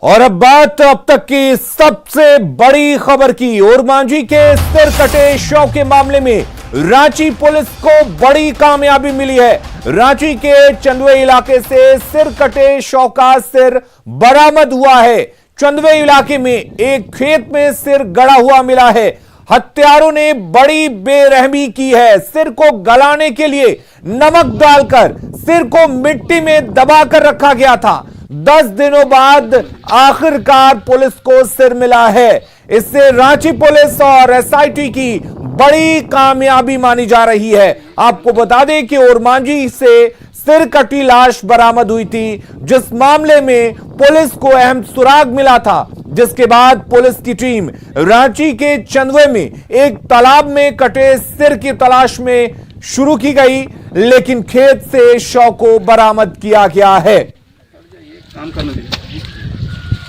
और अब बात अब तक की सबसे बड़ी खबर की। ओरमांझी के सिर कटे शव के मामले में रांची पुलिस को बड़ी कामयाबी मिली है। रांची के चंदवे इलाके से सिर कटे शव का सिर बरामद हुआ है। चंदवे इलाके में एक खेत में सिर गड़ा हुआ मिला है। हत्यारों ने बड़ी बेरहमी की है। सिर को गलाने के लिए नमक डालकर सिर को मिट्टी में दबाकर रखा गया था। 10 दिनों बाद आखिरकार पुलिस को सिर मिला है। इससे रांची पुलिस और एसआईटी की बड़ी कामयाबी मानी जा रही है। आपको बता दें कि ओरमांझी से सिर कटी लाश बरामद हुई थी, जिस मामले में पुलिस को अहम सुराग मिला था, जिसके बाद पुलिस की टीम रांची के चंदवे में एक तालाब में कटे सिर की तलाश में शुरू की गई, लेकिन खेत से शव को बरामद किया गया है।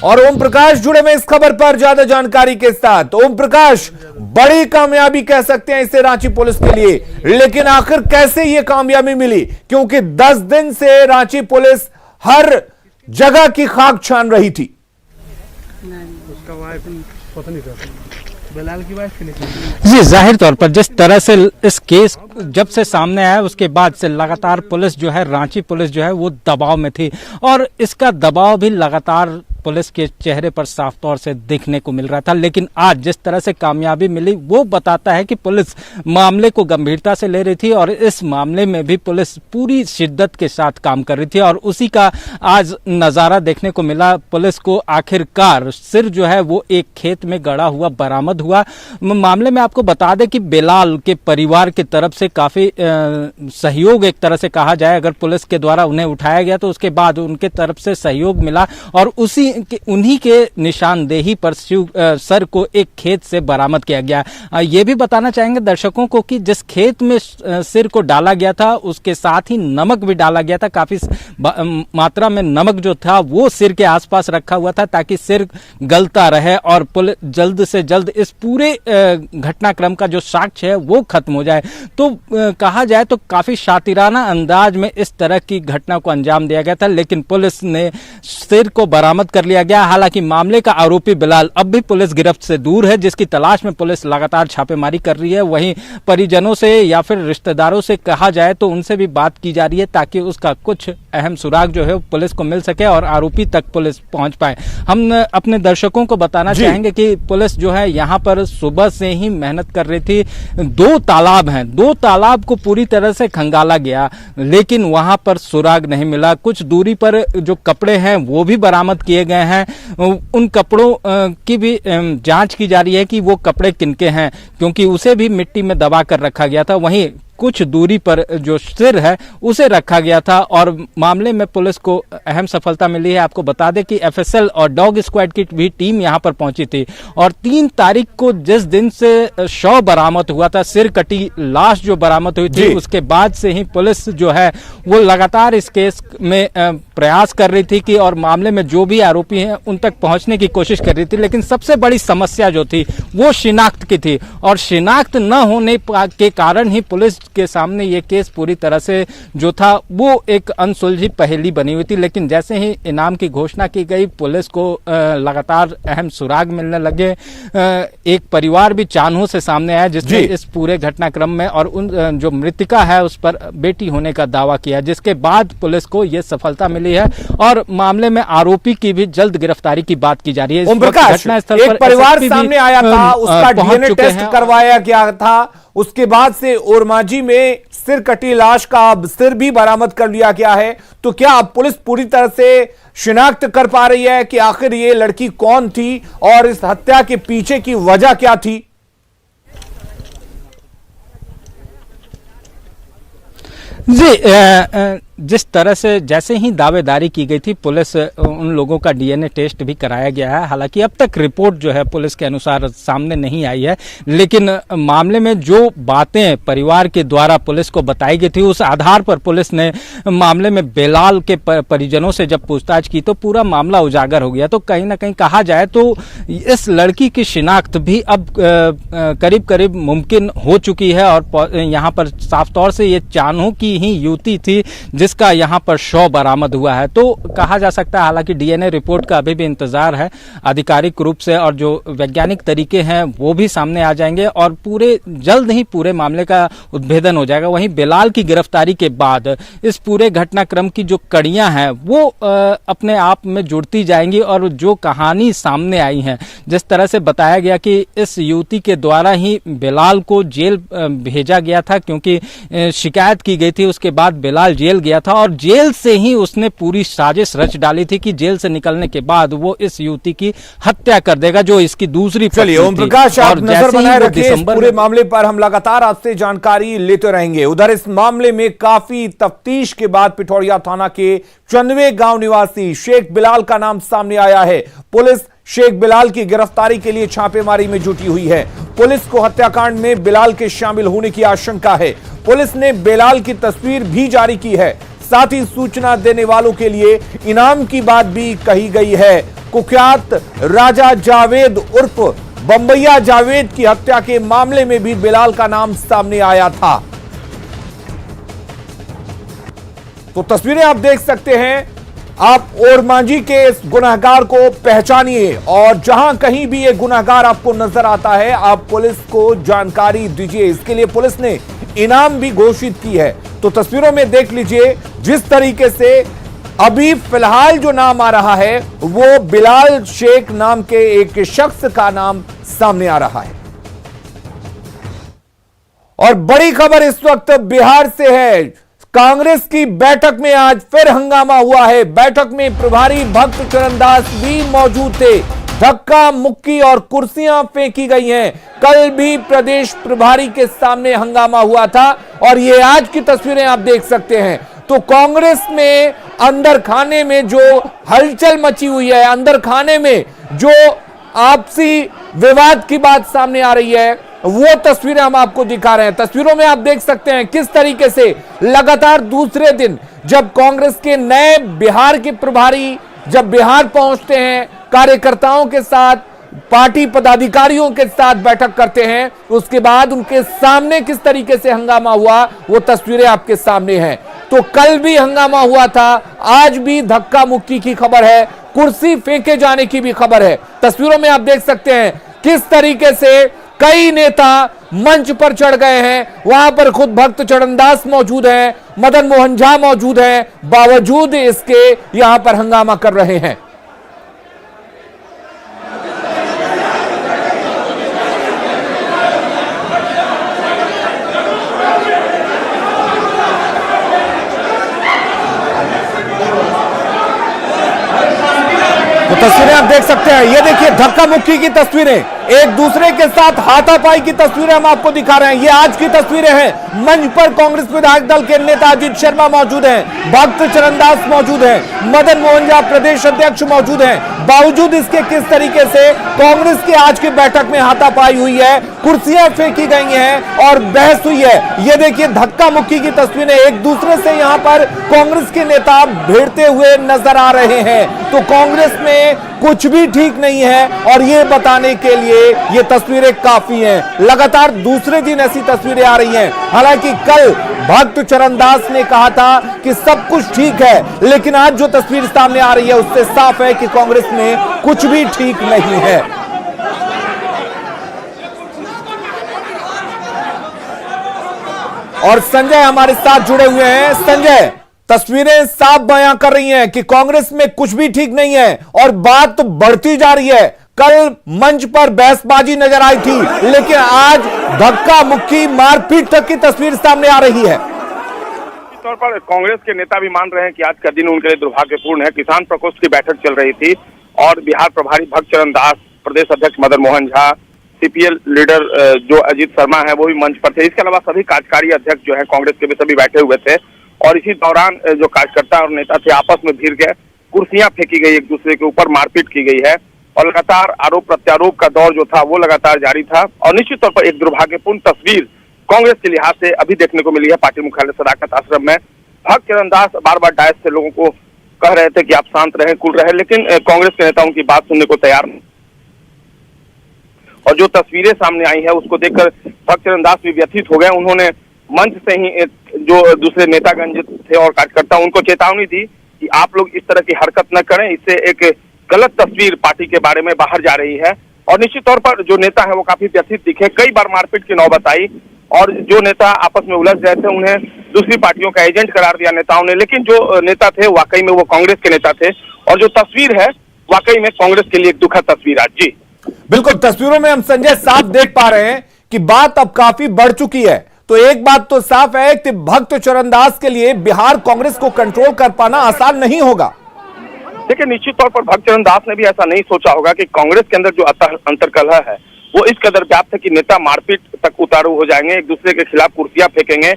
और ओम प्रकाश जुड़े में इस खबर पर ज्यादा जानकारी के साथ। ओम प्रकाश, बड़ी कामयाबी कह सकते हैं इसे रांची पुलिस के लिए, लेकिन आखिर कैसे यह कामयाबी मिली? क्योंकि 10 दिन से रांची पुलिस हर जगह की खाक छान रही थी। उसका वाइफ पता नहीं था, बिलाल की वाइफ जी, जाहिर तौर पर जिस तरह से इस केस जब से सामने आया उसके बाद से लगातार पुलिस जो है, रांची पुलिस जो है वो दबाव में थी, और इसका दबाव भी लगातार पुलिस के चेहरे पर साफ तौर से देखने को मिल रहा था। लेकिन आज जिस तरह से कामयाबी मिली वो बताता है कि पुलिस मामले को गंभीरता से ले रही थी, और इस मामले में भी पुलिस पूरी शिद्दत के साथ काम कर रही थी, और उसी का आज नज़ारा देखने को मिला। पुलिस को आखिरकार सिर जो है वो एक खेत में गड़ा हुआ बरामद हुआ। मामले में आपको बता दें कि बेलाल के परिवार की तरफ से काफी सहयोग, एक तरह से कहा जाए, अगर पुलिस के द्वारा उन्हें उठाया गया तो उसके बाद उनके तरफ से सहयोग मिला, और उन्हीं के निशानदेही पर सर को एक खेत से बरामद किया गया। ये भी बताना चाहेंगे दर्शकों को कि जिस खेत में सिर को डाला गया था उसके साथ ही नमक भी डाला गया था। काफी मात्रा में नमक जो था वो सिर के आसपास रखा हुआ था ताकि सिर गलता रहे, और पुलिस जल्द से जल्द इस पूरे घटनाक्रम का जो साक्ष्य है वो खत्म हो जाए। तो कहा जाए तो काफी शातिराना अंदाज में इस तरह की घटना को अंजाम दिया गया था, लेकिन पुलिस ने सिर को बरामद कर लिया गया। हालांकि मामले का आरोपी बिलाल अब भी पुलिस गिरफ्त से दूर है, जिसकी तलाश में पुलिस लगातार छापेमारी कर रही है। वहीं परिजनों से या फिर रिश्तेदारों से कहा जाए तो उनसे भी बात की जा रही है ताकि उसका कुछ अहम सुराग जो है पुलिस को मिल सके और आरोपी तक पुलिस पहुंच पाए। हम अपने दर्शकों को बताना चाहेंगे कि पुलिस जो है यहाँ पर सुबह से ही मेहनत कर रही थी। 2 तालाब हैं, 2 तालाब को पूरी तरह से खंगाला गया, लेकिन वहां पर सुराग नहीं मिला। कुछ दूरी पर जो कपड़े हैं वो भी बरामद किए गए हैं। उन कपड़ों की भी जांच की जा रही है कि वो कपड़े किनके हैं, क्योंकि उसे भी मिट्टी में दबा कर रखा गया था। वहीं कुछ दूरी पर जो सिर है उसे रखा गया था, और मामले में पुलिस को अहम सफलता मिली है। आपको बता दें कि एफएसएल और डॉग स्क्वाड की भी टीम यहां पर पहुंची थी, और 3 तारीख को जिस दिन से शव बरामद हुआ था, सिर कटी लाश जो बरामद हुई थी, उसके बाद से ही पुलिस जो है वो लगातार इस केस में प्रयास कर रही थी कि और मामले में जो भी आरोपी हैं उन तक पहुंचने की कोशिश कर रही थी। लेकिन सबसे बड़ी समस्या जो थी वो शिनाख्त की थी, और शिनाख्त न होने के कारण ही पुलिस के सामने ये केस पूरी तरह से जो था वो एक अनसुलझी पहेली बनी हुई थी। लेकिन जैसे ही इनाम की घोषणा की गई, पुलिस को लगातार अहम सुराग मिलने लगे। एक परिवार भी चान्हों से सामने आया जिसने इस पूरे घटनाक्रम में और उन जो मृतिका है उस पर बेटी होने का दावा किया, जिसके बाद पुलिस को यह सफलता मिली है, और मामले में आरोपी की भी जल्द गिरफ्तारी की बात की जा रही है। ओम प्रकाश, एक परिवार सामने आया था, उसका डीएनए टेस्ट करवाया गया था, उसके बाद से ओरमांझी में सिर कटी लाश का अब सिर भी बरामद कर लिया गया है। तो क्या अब पुलिस पूरी तरह से शिनाख्त कर पा रही है कि आखिर ये लड़की कौन थी और इस हत्या के पीछे की वजह क्या थी? जी, जिस तरह से जैसे ही दावेदारी की गई थी, पुलिस उन लोगों का डीएनए टेस्ट भी कराया गया है। हालांकि अब तक रिपोर्ट जो है पुलिस के अनुसार सामने नहीं आई है, लेकिन मामले में जो बातें परिवार के द्वारा पुलिस को बताई गई थी उस आधार पर पुलिस ने मामले में बेलाल के परिजनों से जब पूछताछ की तो पूरा मामला उजागर हो गया। तो कहीं ना कहीं कहा जाए तो इस लड़की की शिनाख्त भी अब करीब करीब मुमकिन हो चुकी है, और यहाँ पर साफ तौर से ये चान्हों की ही युवती थी जिसका यहाँ पर शव बरामद हुआ है। तो कहा जा सकता है, हालांकि डीएनए रिपोर्ट का अभी भी इंतजार है आधिकारिक रूप से, और जो वैज्ञानिक तरीके हैं वो भी सामने आ जाएंगे और जल्द ही पूरे मामले का उद्भेदन हो जाएगा। वहीं बिलाल की गिरफ्तारी के बाद इस पूरे घटनाक्रम की जो कड़ियां हैं वो अपने आप में जुड़ती जाएंगी, और जो कहानी सामने आई है, जिस तरह से बताया गया कि इस युवती के द्वारा ही बिलाल को जेल भेजा गया था, क्योंकि शिकायत की गई थी, उसके बाद बिलाल जेल गया था और जेल से ही उसने पूरी साजिश रच डाली थी कि जेल से निकलने के बाद वो इस युवती की हत्या कर देगा, जो इसकी दूसरी पत्नी चलिए ओम थी। प्रकाश, आप और नजर बनाए रखिए इस पूरे में मामले पर, हम लगातार आपसे जानकारी लेते रहेंगे। उधर इस मामले में काफी तफ्तीश के बाद पिठौरिया थाना के चंदवे गांव निवासी शेख बिलाल का नाम सामने आया है। पुलिस शेख बिलाल की गिरफ्तारी के लिए छापेमारी में जुटी हुई है। पुलिस को हत्याकांड में बिलाल के शामिल होने की आशंका है। पुलिस ने बिलाल की तस्वीर भी जारी की है, साथ ही सूचना देने वालों के लिए इनाम की बात भी कही गई है। कुख्यात राजा जावेद उर्फ बंबैया जावेद की हत्या के मामले में भी बिलाल का नाम सामने आया था। तो तस्वीरें आप देख सकते हैं। आप ओरमांझी के इस गुनहगार को पहचानिए और जहां कहीं भी ये गुनहगार आपको नजर आता है, आप पुलिस को जानकारी दीजिए। इसके लिए पुलिस ने इनाम भी घोषित की है। तो तस्वीरों में देख लीजिए जिस तरीके से अभी फिलहाल जो नाम आ रहा है वो बिलाल शेख नाम के एक शख्स का नाम सामने आ रहा है। और बड़ी खबर इस वक्त बिहार से है। कांग्रेस की बैठक में आज फिर हंगामा हुआ है। बैठक में प्रभारी भक्त चरणदास भी मौजूद थे। धक्का मुक्की और कुर्सियां फेंकी गई हैं। कल भी प्रदेश प्रभारी के सामने हंगामा हुआ था और ये आज की तस्वीरें आप देख सकते हैं। तो कांग्रेस में अंदर खाने में जो हलचल मची हुई है, अंदर खाने में जो आपसी विवाद की बात सामने आ रही है, वो तस्वीरें हम आपको दिखा रहे हैं। तस्वीरों में आप देख सकते हैं किस तरीके से लगातार दूसरे दिन जब कांग्रेस के नए बिहार के प्रभारी जब बिहार पहुंचते हैं, कार्यकर्ताओं के साथ, पार्टी पदाधिकारियों के साथ बैठक करते हैं, उसके बाद उनके सामने किस तरीके से हंगामा हुआ वो तस्वीरें आपके सामने हैं। तो कल भी हंगामा हुआ था, आज भी धक्का मुक्की की खबर है, कुर्सी फेंके जाने की भी खबर है। तस्वीरों में आप देख सकते हैं किस तरीके से कई नेता मंच पर चढ़ गए हैं। वहां पर खुद भक्त चरणदास मौजूद हैं, मदन मोहन झा मौजूद हैं, बावजूद इसके यहां पर हंगामा कर रहे हैं। तो तस्वीरें आप देख सकते हैं, ये देखिए धक्का मुक्की की तस्वीरें, एक दूसरे के साथ हाथापाई की तस्वीरें हम आपको दिखा रहे हैं। ये आज की तस्वीरें हैं। मंच पर कांग्रेस विधायक दल के नेता अजीत शर्मा मौजूद हैं, भक्त चरणदास मौजूद हैं, मदन मोहन झा प्रदेश अध्यक्ष मौजूद हैं। बावजूद इसके किस तरीके से कांग्रेस की आज की बैठक में हाथापाई हुई है, कुर्सियां फेंकी गई हैं और बहस हुई है। ये देखिए धक्का मुक्की की तस्वीरें, एक दूसरे से यहां पर कांग्रेस के नेता भिड़ते हुए नजर आ रहे हैं। तो कांग्रेस में कुछ भी ठीक नहीं है और ये बताने के लिए ये तस्वीरें काफी हैं। लगातार दूसरे दिन ऐसी तस्वीरें आ रही हैं। हालांकि कल भक्त चरणदास ने कहा था कि सब कुछ ठीक है, लेकिन आज जो तस्वीर सामने आ रही है उससे साफ है कि कांग्रेस में कुछ भी ठीक नहीं है। और संजय हमारे साथ जुड़े हुए हैं। संजय, तस्वीरें साफ बयां कर रही हैं कि कांग्रेस में कुछ भी ठीक नहीं है और बात तो बढ़ती जा रही है। कल मंच पर बहसबाजी नजर आई थी, लेकिन आज धक्का मुक्की मारपीट तक की तस्वीर सामने आ रही है। तौर पर कांग्रेस के नेता भी मान रहे हैं कि आज का दिन उनके लिए दुर्भाग्यपूर्ण है। किसान प्रकोष्ठ की बैठक चल रही थी और बिहार प्रभारी भक्त चरणदास, प्रदेश अध्यक्ष मदन मोहन झा, सीपीएल लीडर जो अजीत शर्मा है वो भी मंच पर थे। इसके अलावा सभी कार्यकारी अध्यक्ष जो है कांग्रेस के भी सभी बैठे हुए थे और इसी दौरान जो कार्यकर्ता और नेता थे आपस में भिड़ गए, कुर्सियां फेंकी गई, एक दूसरे के ऊपर मारपीट की गई है और लगातार आरोप प्रत्यारोप का दौर जो था वो लगातार जारी था। और निश्चित तौर पर एक दुर्भाग्यपूर्ण तस्वीर कांग्रेस के लिहाज से अभी देखने को मिली है पार्टी मुख्यालय सदाकत आश्रम में। भक्त चरणदास बार बार डायस से लोगों को कह रहे थे कि आप शांत रहें, कूल रहे, लेकिन कांग्रेस के नेता उनकी बात सुनने को तैयार नहीं। और जो तस्वीरें सामने आई है उसको देखकर भक्त चरणदास भी व्यथित हो गए। उन्होंने मंच से ही जो दूसरे नेतागण थे और कार्यकर्ता उनको चेतावनी दी कि आप लोग इस तरह की हरकत न करें, इससे एक गलत तस्वीर पार्टी के बारे में बाहर जा रही है। और निश्चित तौर पर जो नेता है वो काफी व्यथित दिखे, कई बार मारपीट की नौबत आई और जो नेता आपस में उलझ गए थे उन्हें दूसरी पार्टियों का एजेंट करार दिया नेताओं ने। लेकिन जो नेता थे वाकई में वो कांग्रेस के नेता थे और जो तस्वीर है वाकई में कांग्रेस के लिए एक दुखद तस्वीर आज। जी बिल्कुल, तस्वीरों में हम संजय साफ देख पा रहे हैं कि बात अब काफी बढ़ चुकी है। तो एक बात तो साफ है कि भक्त चरणदास के लिए बिहार कांग्रेस को कंट्रोल कर पाना आसान नहीं होगा। देखिए, निश्चित तौर पर भक्त चरणदास ने भी ऐसा नहीं सोचा होगा कि कांग्रेस के अंदर जो अंतर्कलह है वो इस कदर व्याप्त है कि नेता मारपीट तक उतारू हो जाएंगे, एक दूसरे के खिलाफ कुर्सियां फेंकेंगे।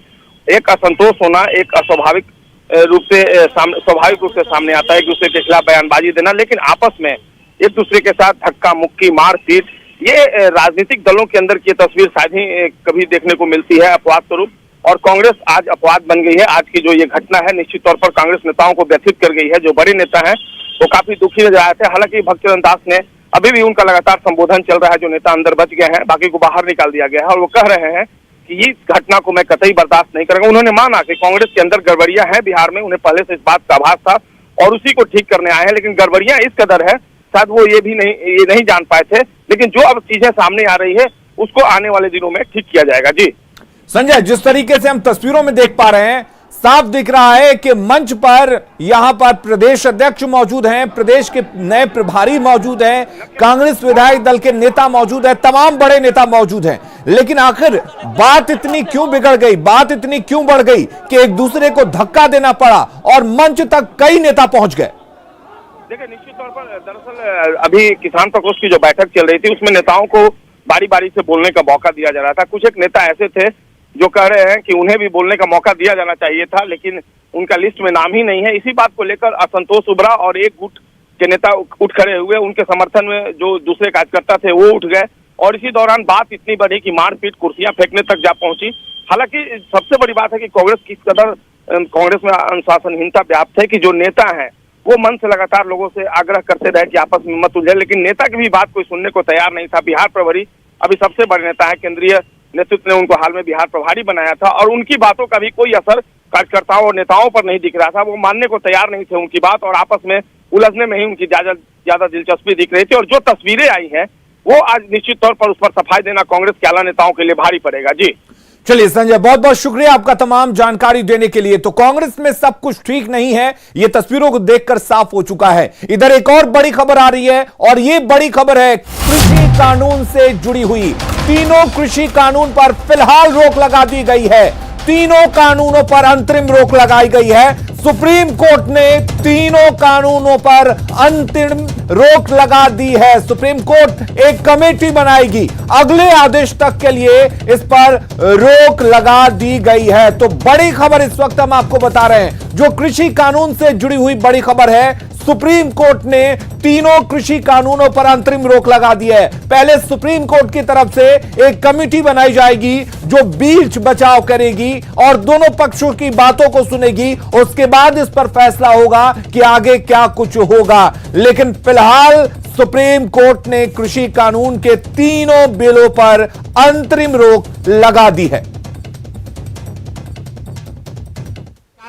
एक असंतोष होना एक स्वाभाविक रूप से सामने आता है, एक दूसरे के खिलाफ बयानबाजी देना, लेकिन आपस में एक दूसरे के साथ धक्का मुक्की मारपीट, ये राजनीतिक दलों के अंदर की तस्वीर शायद ही कभी देखने को मिलती है अपवाद स्वरूप। और कांग्रेस आज अपवाद बन गई है। आज की जो ये घटना है निश्चित तौर पर कांग्रेस नेताओं को व्यथित कर गई है। जो बड़े नेता हैं वो काफी दुखी नजर आए थे। हालांकि भक्त चरणदास ने अभी भी उनका लगातार संबोधन चल रहा है, जो नेता अंदर बच गए हैं बाकी को बाहर निकाल दिया गया है और वो कह रहे हैं कि इस घटना को मैं कतई बर्दाश्त नहीं करूंगा। उन्होंने माना कि कांग्रेस के अंदर गड़बड़ियां हैं बिहार में, उन्हें पहले से इस बात का आभास था और उसी को ठीक करने आए हैं, लेकिन गड़बड़ियां इस कदर है शायद वो ये नहीं जान पाए थे, लेकिन जो अब चीजें सामने आ रही है उसको आने वाले दिनों में ठीक किया जाएगा। जी संजय, जिस तरीके से हम तस्वीरों में देख पा रहे हैं, साफ दिख रहा है कि मंच पर यहां पर प्रदेश अध्यक्ष मौजूद हैं, प्रदेश के नए प्रभारी मौजूद हैं, कांग्रेस विधायक दल के नेता मौजूद हैं, तमाम बड़े नेता मौजूद हैं। लेकिन आखिर बात इतनी क्यों बिगड़ गई, बात इतनी क्यों बढ़ गई कि एक दूसरे को धक्का देना पड़ा और मंच तक कई नेता पहुंच गए? देखिए, निश्चित तौर पर दरअसल अभी किसान प्रकोष्ठ की जो बैठक चल रही थी उसमें नेताओं को बारी बारी से बोलने का मौका दिया जा रहा था। कुछ एक नेता ऐसे थे जो कह रहे हैं कि उन्हें भी बोलने का मौका दिया जाना चाहिए था, लेकिन उनका लिस्ट में नाम ही नहीं है। इसी बात को लेकर असंतोष उभरा और एक गुट के नेता उठ खड़े हुए, उनके समर्थन में जो दूसरे कार्यकर्ता थे वो उठ गए और इसी दौरान बात इतनी बढ़ी कि मारपीट कुर्सियां फेंकने तक जा पहुंची। हालांकि सबसे बड़ी बात है कि कांग्रेस में अनुशासनहीनता व्याप्त है कि जो नेता हैं वो मन से लगातार लोगों से आग्रह करते रहे कि आपस में मत उलझे, लेकिन नेता की भी बात कोई सुनने को तैयार नहीं था। बिहार प्रभारी अभी सबसे बड़े नेता है, केंद्रीय नेतृत्व ने उनको हाल में बिहार प्रभारी बनाया था और उनकी बातों का भी कोई असर कार्यकर्ताओं और नेताओं पर नहीं दिख रहा था। वो मानने को तैयार नहीं थे उनकी बात और आपस में उलझने में ही उनकी ज्यादा दिलचस्पी दिख रही थी। और जो तस्वीरें आई हैं वो आज निश्चित तौर पर उस पर सफाई देना कांग्रेस के आला नेताओं के लिए भारी पड़ेगा। जी चलिए संजय, बहुत बहुत शुक्रिया आपका तमाम जानकारी देने के लिए। तो कांग्रेस में सब कुछ ठीक नहीं है, यह तस्वीरों को देखकर साफ हो चुका है। इधर एक और बड़ी खबर आ रही है और यह बड़ी खबर है कृषि कानून से जुड़ी हुई। तीनों कृषि कानून पर फिलहाल रोक लगा दी गई है, तीनों कानूनों पर अंतरिम रोक लगाई गई है। सुप्रीम कोर्ट ने तीनों कानूनों पर अंतिम रोक लगा दी है। सुप्रीम कोर्ट एक कमेटी बनाएगी, अगले आदेश तक के लिए इस पर रोक लगा दी गई है। तो बड़ी खबर इस वक्त हम आपको बता रहे हैं, जो कृषि कानून से जुड़ी हुई बड़ी खबर है। सुप्रीम कोर्ट ने तीनों कृषि कानूनों पर अंतरिम रोक लगा दी है। पहले सुप्रीम कोर्ट की तरफ से एक कमेटी बनाई जाएगी जो बीच बचाव करेगी और दोनों पक्षों की बातों को सुनेगी। उसके बाद इस पर फैसला होगा कि आगे क्या कुछ होगा। लेकिन फिलहाल सुप्रीम कोर्ट ने कृषि कानून के तीनों बिलों पर अंतरिम रोक लगा दी है।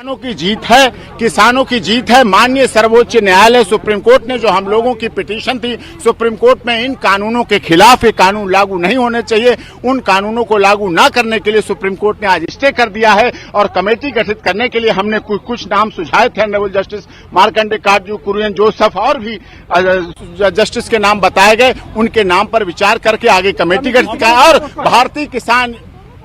किसानों की जीत है, किसानों की जीत है। माननीय सर्वोच्च न्यायालय सुप्रीम कोर्ट ने जो हम लोगों की पिटीशन थी सुप्रीम कोर्ट में इन कानूनों के खिलाफ, ये कानून लागू नहीं होने चाहिए, उन कानूनों को लागू न करने के लिए सुप्रीम कोर्ट ने आज स्टे कर दिया है और कमेटी गठित करने के लिए हमने कुछ नाम सुझाए थे। ऑनरेबल जस्टिस मार्कंडे काटजू, कुरियन जोसेफ और भी जस्टिस के नाम बताए गए। उनके नाम पर विचार करके आगे कमेटी गठित किया और भारतीय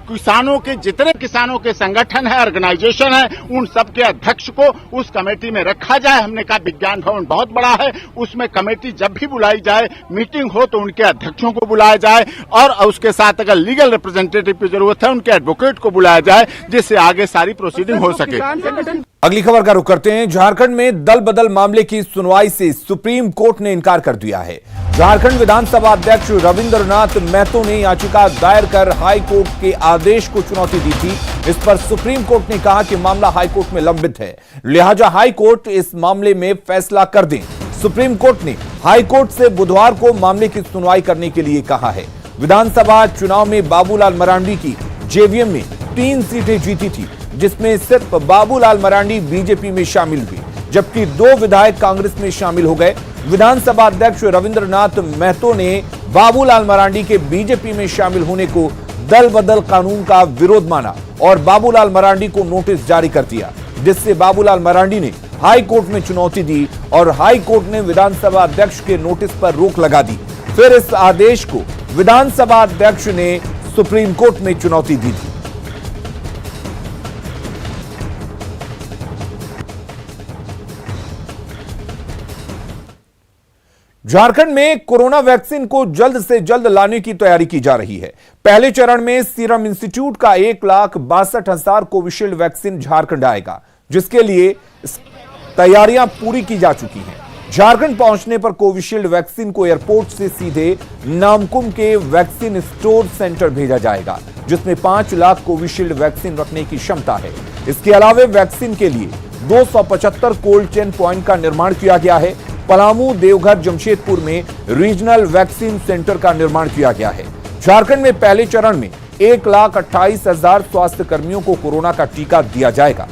किसानों के जितने किसानों के संगठन है, ऑर्गेनाइजेशन है, उन सब के अध्यक्ष को उस कमेटी में रखा जाए। हमने कहा विज्ञान भवन बहुत बड़ा है, उसमें कमेटी जब भी बुलाई जाए, मीटिंग हो तो उनके अध्यक्षों को बुलाया जाए और उसके साथ अगर लीगल रिप्रेजेंटेटिव की जरूरत है उनके एडवोकेट को बुलाया जाए, जिससे आगे सारी प्रोसीडिंग हो सके। अगली खबर का रुख करते हैं। झारखंड में दल बदल मामले की सुनवाई से सुप्रीम कोर्ट ने इनकार कर दिया है। झारखंड विधानसभा अध्यक्ष रविंद्रनाथ महतो ने याचिका दायर कर हाई कोर्ट के आदेश को चुनौती दी थी। इस पर सुप्रीम कोर्ट ने कहा कि मामला हाई कोर्ट में लंबित है, लिहाजा हाई कोर्ट इस मामले में फैसला कर दें। सुप्रीम कोर्ट ने हाई कोर्ट से बुधवार को मामले की सुनवाई करने के लिए कहा है। विधानसभा चुनाव में बाबूलाल मरांडी की जेवीएम में 3 सीटें जीती थी, जिसमें सिर्फ बाबूलाल मरांडी बीजेपी में शामिल हुए, जबकि 2 विधायक कांग्रेस में शामिल हो गए। विधानसभा अध्यक्ष रविंद्रनाथ महतो ने बाबूलाल मरांडी के बीजेपी में शामिल होने को दल बदल कानून का विरोध माना और बाबूलाल मरांडी को नोटिस जारी कर दिया, जिससे बाबूलाल मरांडी ने हाई कोर्ट में चुनौती दी और हाई कोर्ट ने विधानसभा अध्यक्ष के नोटिस पर रोक लगा दी। फिर इस आदेश को विधानसभा अध्यक्ष ने सुप्रीम कोर्ट में चुनौती दी थी। झारखंड में कोरोना वैक्सीन को जल्द से जल्द लाने की तैयारी की जा रही है। पहले चरण में सीरम इंस्टीट्यूट का 1,62,000 कोविशील्ड वैक्सीन झारखंड आएगा, जिसके लिए तैयारियां पूरी की जा चुकी हैं। झारखंड पहुंचने पर कोविशील्ड वैक्सीन को एयरपोर्ट से सीधे नामकुम के वैक्सीन स्टोर सेंटर भेजा जाएगा, जिसमें 5 लाख कोविशील्ड वैक्सीन रखने की क्षमता है। इसके अलावा वैक्सीन के लिए 275 कोल्ड चेन पॉइंट का निर्माण किया गया है। पलामू, देवघर, जमशेदपुर में रीजनल वैक्सीन सेंटर का निर्माण किया गया है। झारखंड में पहले चरण में 1,28,000 स्वास्थ्य कर्मियों को कोरोना का टीका दिया जाएगा।